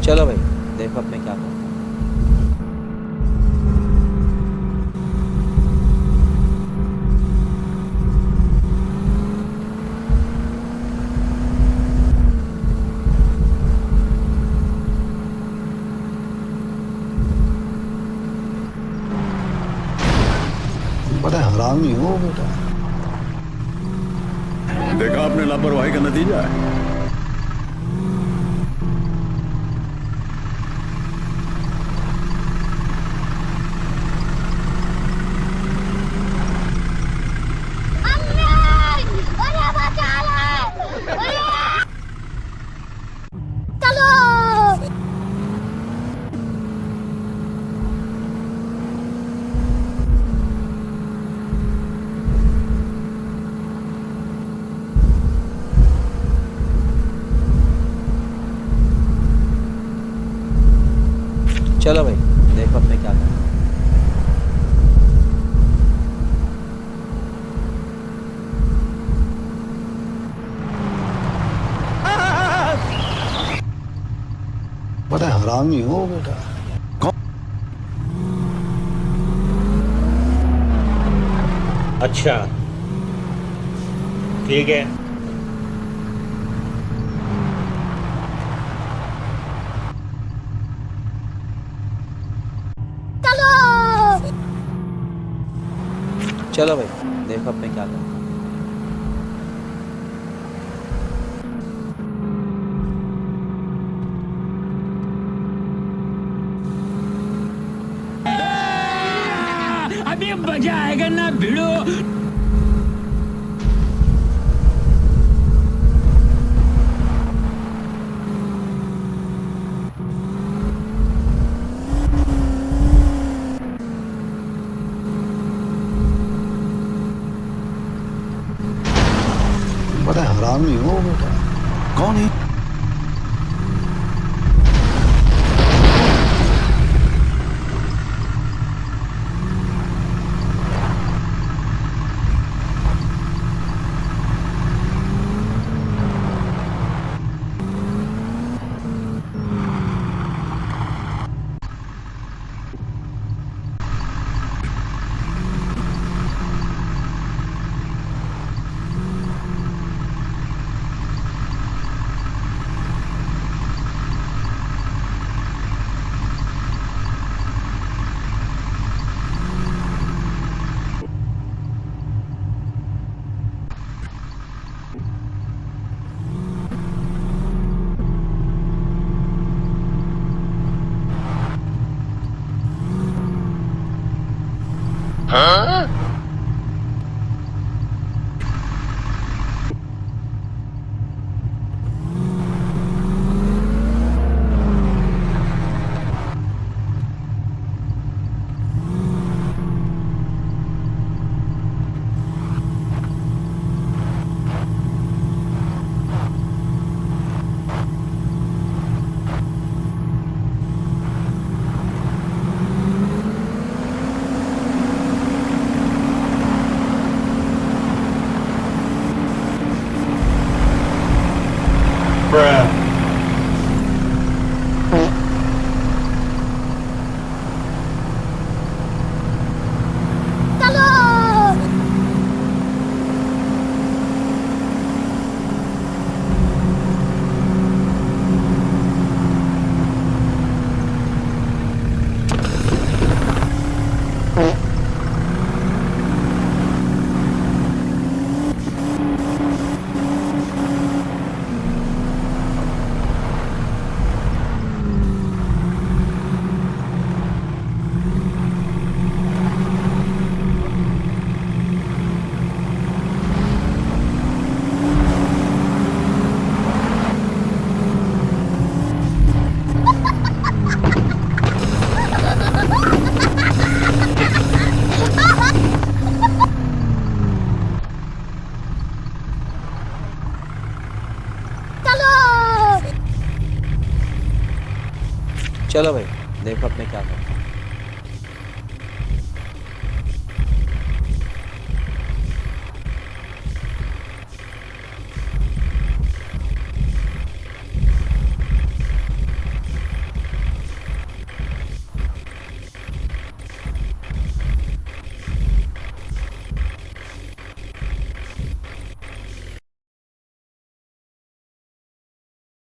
चलो भाई, देखो अब मैं क्या करूँ। बड़ा हरामी हो बेटा। देखा आपने लापरवाही का नतीजा है। चलो भाई, देखो अब मैं क्या करूँ। बड़ा हरामी हो बेटा। अच्छा, ठीक है। चलो भाई, देखो अब मैं क्या करूँ। अभी मजा आएगा ना भिड़ो। बड़ा हरामी हो बेटा। कौन है? चलो भाई देखो अब मैं क्या करता हूँ।